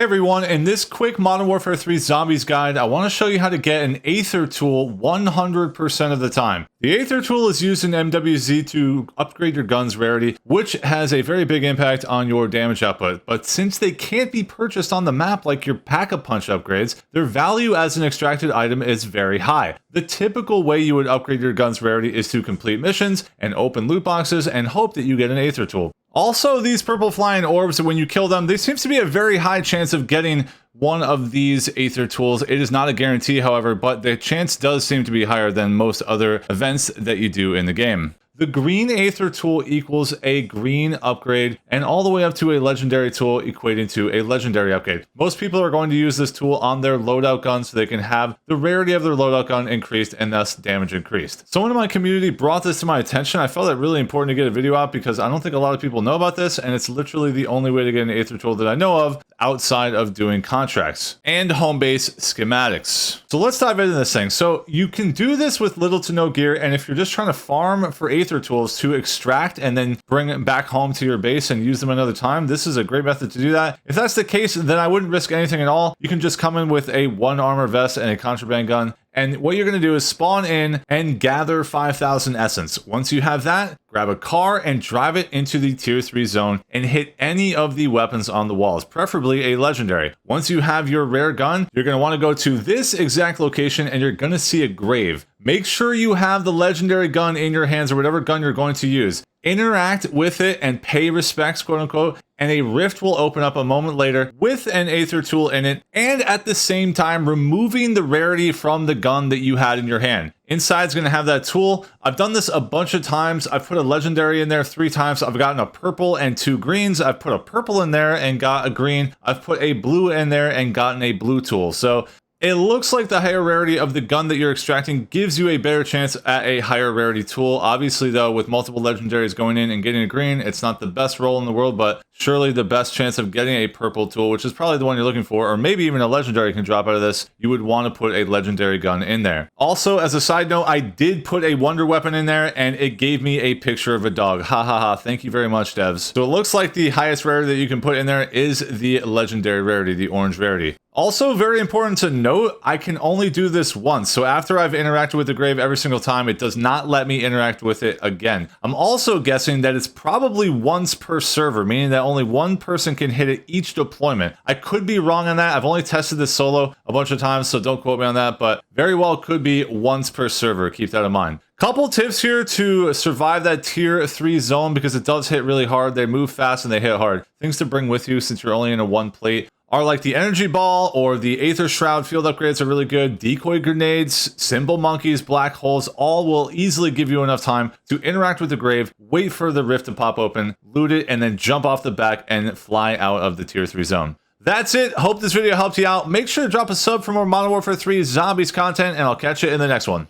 Hey everyone, in this quick Modern Warfare 3 Zombies guide, I want to show you how to get an Aether Tool 100% of the time. The Aether Tool is used in MW3 to upgrade your gun's rarity, which has a very big impact on your damage output. But since they can't be purchased on the map like your Pack-a-Punch upgrades, their value as an extracted item is very high. The typical way you would upgrade your gun's rarity is to complete missions and open loot boxes and hope that you get an Aether Tool. Also, these purple flying orbs, when you kill them, there seems to be a very high chance of getting one of these Aether Tools. It is not a guarantee, however, but the chance does seem to be higher than most other events that you do in the game. The green Aether Tool equals a green upgrade, and all the way up to a legendary tool equating to a legendary upgrade. Most people are going to use this tool on their loadout gun so they can have the rarity of their loadout gun increased and thus damage increased. Someone in my community brought this to my attention. I felt it really important to get a video out because I don't think a lot of people know about this, and it's literally the only way to get an Aether Tool that I know of outside of doing contracts and home base schematics. So let's dive into this thing. So you can do this with little to no gear, and if you're just trying to farm for Aether Tools to extract and then bring it back home to your base and use them another time, this is a great method to do that. If that's the case, then I wouldn't risk anything at all. You can just come in with a 1 armor vest and a contraband gun, and what you're going to do is spawn in and gather 5,000 essence. Once you have that, grab a car and drive it into the tier 3 zone and hit any of the weapons on the walls, preferably a legendary. Once you have your rare gun, you're going to want to go to this exact location and you're going to see a grave. Make sure you have the legendary gun in your hands or whatever gun you're going to use. Interact with it and pay respects, quote unquote, and a rift will open up a moment later with an Aether Tool in it, and at the same time removing the rarity from the gun that you had in your hand. Inside's going to have that tool. I've done this a bunch of times. I've put a legendary in there 3 times. I've gotten a purple and 2 greens. I've put a purple in there and got a green. I've put a blue in there and gotten a blue tool. So it looks like the higher rarity of the gun that you're extracting gives you a better chance at a higher rarity tool. Obviously, though, with multiple legendaries going in and getting a green, it's not the best roll in the world, but surely the best chance of getting a purple tool, which is probably the one you're looking for, or maybe even a legendary can drop out of this, you would want to put a legendary gun in there. Also, as a side note, I did put a wonder weapon in there, and it gave me a picture of a dog. Ha ha ha, thank you very much, devs. So it looks like the highest rarity that you can put in there is the legendary rarity, the orange rarity. Also, very important to note, I can only do this once. So after I've interacted with the grave every single time, it does not let me interact with it again. I'm also guessing that it's probably once per server, meaning that only one person can hit it each deployment. I could be wrong on that. I've only tested this solo a bunch of times, so don't quote me on that, but very well could be once per server. Keep that in mind. Couple tips here to survive that tier 3 zone because it does hit really hard. They move fast and they hit hard. Things to bring with you since you're only in a 1 plate are like the energy ball or the Aether Shroud field upgrades are really good. Decoy grenades, symbol monkeys, black holes, all will easily give you enough time to interact with the grave, wait for the rift to pop open, loot it, and then jump off the back and fly out of the tier 3 zone. That's it. Hope this video helped you out. Make sure to drop a sub for more Modern Warfare 3 Zombies content, and I'll catch you in the next one.